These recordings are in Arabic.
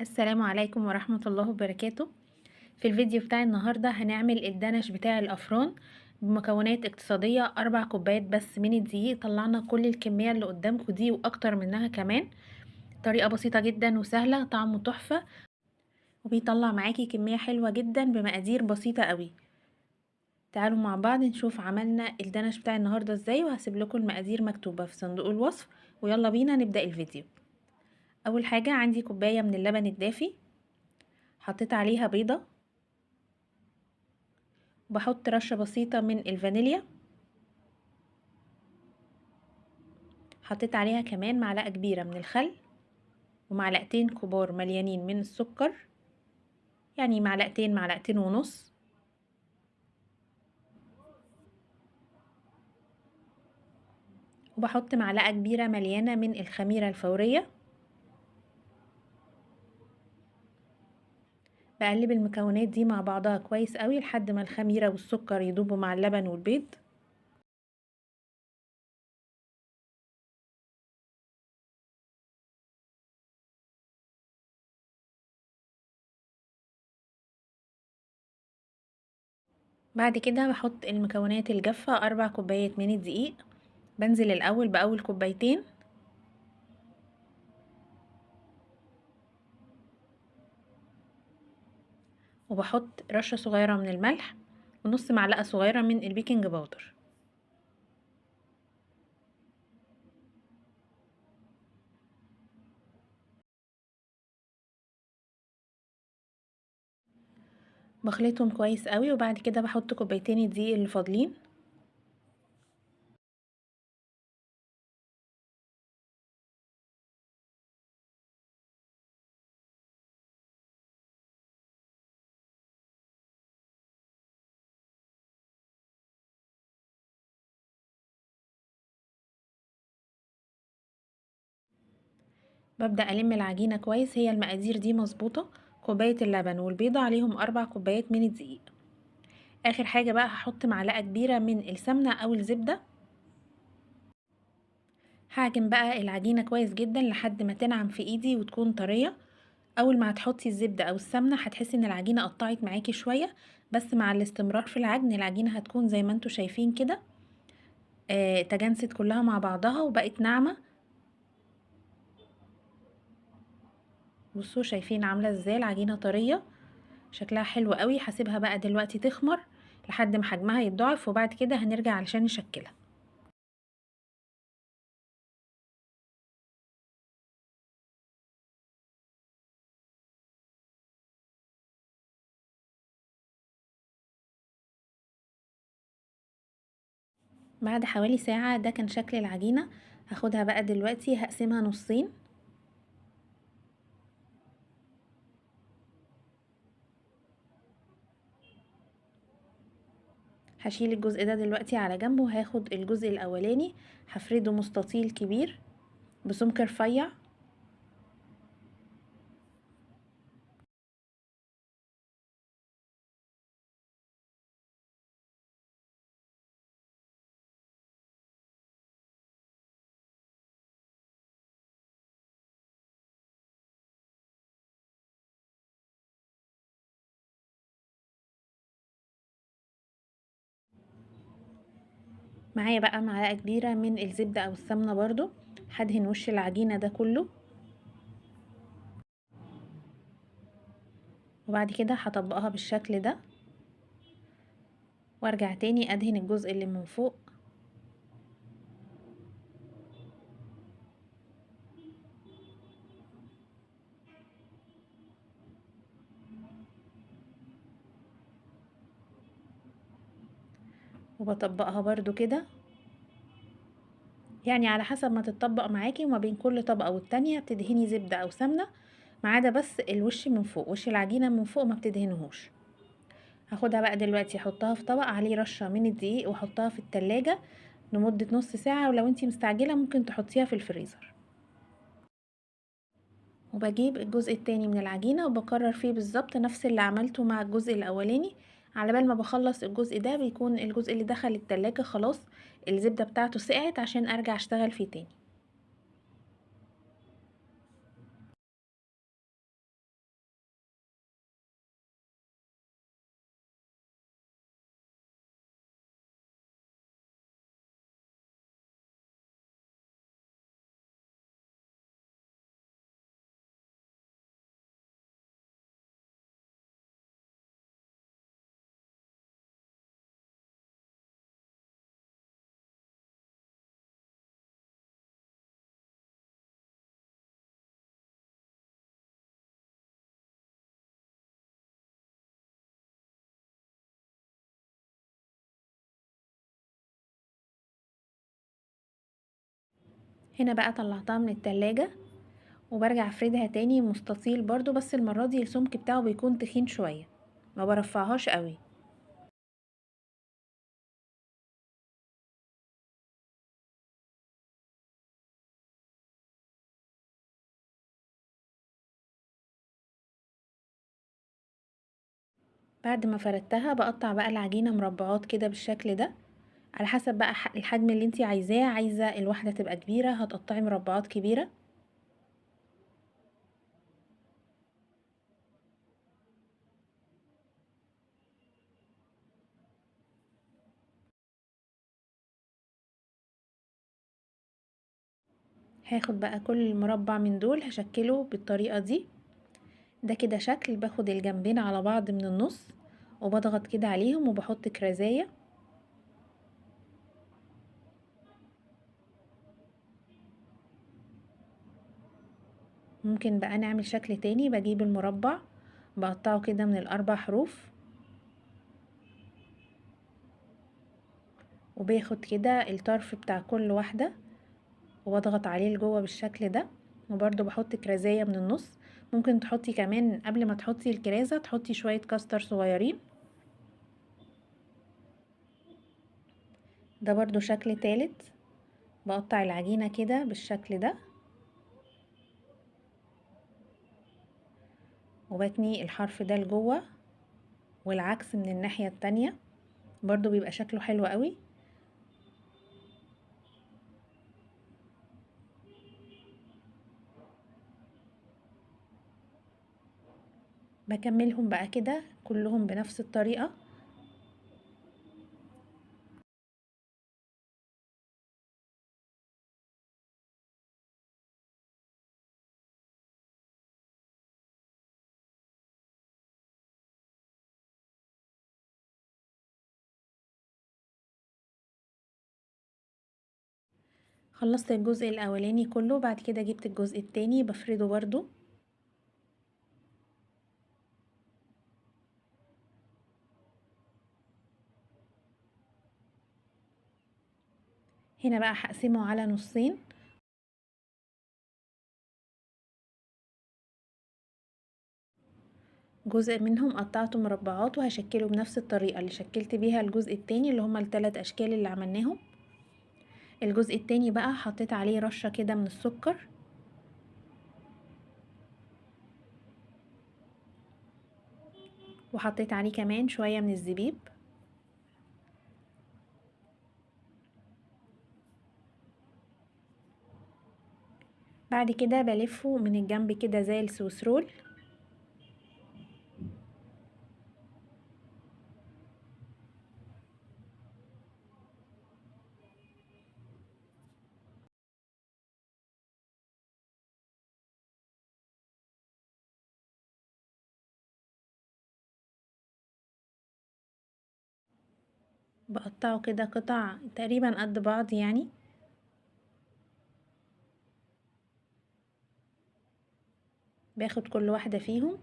السلام عليكم ورحمة الله وبركاته. في الفيديو بتاع النهاردة هنعمل الدنش بتاع الأفران بمكونات اقتصادية. 4 كوبايات بس من الدقيق، طلعنا كل الكمية اللي قدامكم دي وأكتر منها كمان. طريقة بسيطة جدا وسهلة، طعمه تحفة وبيطلع معاكي كمية حلوة جدا بمقادير بسيطة قوي. تعالوا مع بعض نشوف عملنا الدنش بتاع النهاردة ازاي، وهسيب لكم المقادير مكتوبة في صندوق الوصف. ويلا بينا نبدأ الفيديو. أول حاجة عندي كوباية من اللبن الدافي، حطيت عليها بيضة، بحط رشة بسيطة من الفانيليا، حطيت عليها كمان معلقة كبيرة من الخل، ومعلقتين كبار مليانين من السكر، يعني معلقتين ونص. وبحط معلقة كبيرة مليانة من الخميرة الفورية. بقلب المكونات دي مع بعضها كويس قوي لحد ما الخميرة والسكر يدوبوا مع اللبن والبيض. بعد كده بحط المكونات الجافة، 4 كوبايات من الدقيق. بنزل الأول بأول كوبايتين، وبحط رشة صغيرة من الملح ونص معلقة صغيرة من البيكنج باودر. بخلطهم كويس قوي، وبعد كده بحط كوبايتين الدقيق اللي فاضلين. ببدأ ألم العجينة كويس، هي المقادير دي مظبوطة. كوباية اللبن والبيضة عليهم 4 كوبايات من الدقيق. آخر حاجة بقى هحط معلقة كبيرة من السمنة أو الزبدة. هعجن بقى العجينة كويس جدا لحد ما تنعم في ايدي وتكون طرية. أول ما هتحطي الزبدة أو السمنة هتحسي ان العجينة قطعت معاكي شوية، بس مع الاستمرار في العجن العجينة هتكون زي ما انتوا شايفين كده. تجانست كلها مع بعضها وبقت ناعمة. بصوا شايفين عاملة ازاي العجينة طرية، شكلها حلو قوي. هسيبها بقى دلوقتي تخمر لحد ما حجمها يتضاعف، وبعد كده هنرجع علشان نشكلها. بعد حوالي ساعة ده كان شكل العجينة. هاخدها بقى دلوقتي هقسمها نصين. هشيل الجزء ده دلوقتي على جنب، وهاخد الجزء الاولاني هفرده مستطيل كبير بسمك رفيع. معايا بقى معلقة كبيرة من الزبدة او السمنة برضو، هدهن وش العجينة ده كله. وبعد كده هطبقها بالشكل ده، وارجع تاني ادهن الجزء اللي من فوق. وبطبقها برضو كده، يعني على حسب ما تتطبق معاكي، وما بين كل طبقة والتانية بتدهني زبدة او سمنة، ما عدا بس الوش من فوق، وش العجينة من فوق ما بتدهنهوش. هاخدها بقى دلوقتي احطها في طبق عليه رشة من الدقيق، واحطها في التلاجة لمدة نص ساعة، ولو انتي مستعجلة ممكن تحطيها في الفريزر. وبجيب الجزء التاني من العجينة وبكرر فيه بالظبط نفس اللي عملته مع الجزء الاولاني. على بال ما بخلص الجزء ده بيكون الجزء اللي دخل التلاجة خلاص الزبدة بتاعته سقعت عشان ارجع اشتغل فيه تاني. هنا بقى طلعتها من التلاجة وبرجع افردها تاني مستطيل برضو، بس المرة دي السمك بتاعه بيكون تخين شوية، ما برفعهاش قوي. بعد ما فردتها بقطع بقى العجينة مربعات كده بالشكل ده، على حسب بقى الحجم اللي انتي عايزاه. عايزة الواحدة تبقى كبيرة هتقطعي مربعات كبيرة. هاخد بقى كل مربع من دول هشكله بالطريقة دي. ده كده شكل. باخد الجنبين على بعض من النص وبضغط كده عليهم وبحط كرزاية. ممكن بقى نعمل شكل تاني. بجيب المربع بقطعه كده من الاربع حروف وباخد كده الطرف بتاع كل واحدة وبضغط عليه لجوه بالشكل ده، وبرده بحط كرزاية من النص. ممكن تحطي كمان قبل ما تحطي الكرازة تحطي شوية كاستر صغيرين. ده برضو شكل تالت. بقطع العجينة كده بالشكل ده وبتني الحرف ده لجوه والعكس من الناحية التانية، برضو بيبقى شكله حلو قوي. بكملهم بقى كده كلهم بنفس الطريقة. خلصت الجزء الاولاني كله، بعد كده جبت الجزء التاني بفرده برضو. هنا بقى هقسمه على نصين. جزء منهم قطعته مربعات وهشكله بنفس الطريقة اللي شكلت بيها الجزء التاني اللي هما الثلاث اشكال اللي عملناهم. الجزء التاني بقى حطيت عليه رشة كده من السكر وحطيت عليه كمان شوية من الزبيب. بعد كده بلفه من الجنب كده زي السويسرول. بقطعه كده قطع تقريبا قد بعض يعني. باخد كل واحدة فيهم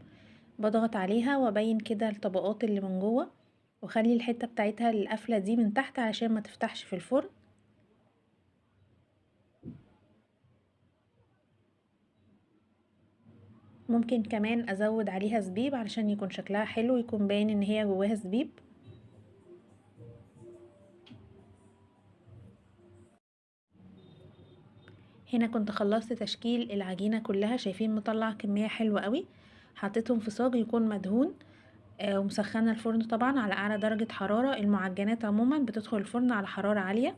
بضغط عليها وابين كده الطبقات اللي من جوه واخلي الحتة بتاعتها القفلة دي من تحت علشان ما تفتحش في الفرن. ممكن كمان ازود عليها زبيب علشان يكون شكلها حلو، يكون باين ان هي جواها زبيب. هنا كنت خلصت تشكيل العجينة كلها. شايفين مطلع كمية حلوة قوي. حطيتهم في صاج يكون مدهون ومسخنة الفرن طبعا على اعلى درجة حرارة. المعجنات عموما بتدخل الفرن على حرارة عالية.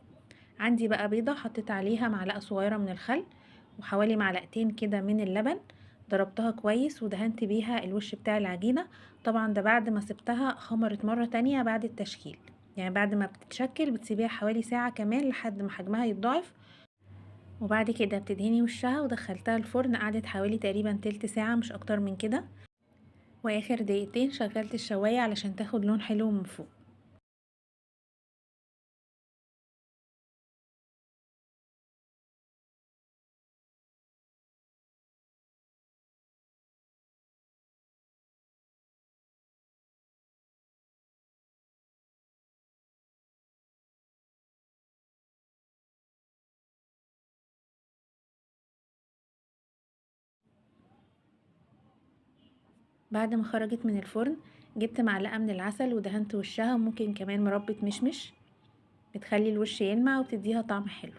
عندي بقى بيضة حطيت عليها معلقة صغيرة من الخل وحوالي معلقتين كده من اللبن. ضربتها كويس ودهنت بيها الوش بتاع العجينة. طبعا ده بعد ما سبتها خمرت مرة تانية بعد التشكيل، يعني بعد ما بتتشكل بتسيبيها حوالي ساعة كمان لحد ما حجمها يتضاعف. وبعد كده بتدهني وشها ودخلتها الفرن. قعدت حوالي تقريبا تلت ساعة مش اكتر من كده، واخر دقيقتين شغلت الشواية علشان تاخد لون حلو من فوق. بعد ما خرجت من الفرن جبت معلقة من العسل ودهنت وشها، وممكن كمان مربة مشمش بتخلي الوش يلمع وبتديها طعم حلو.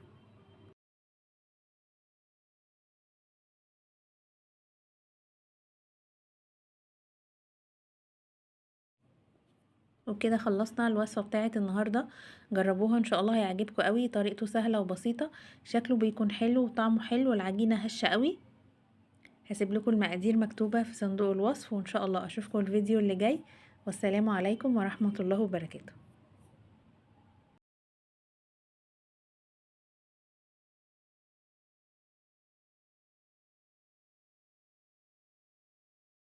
وبكده خلصنا الوصفة بتاعت النهاردة. جربوها ان شاء الله هيعجبكم قوي، طريقته سهلة وبسيطة، شكله بيكون حلو وطعمه حلو والعجينة هشة قوي. هسيب لكم المقادير مكتوبة في صندوق الوصف، وان شاء الله اشوفكم الفيديو اللي جاي، والسلام عليكم ورحمة الله وبركاته.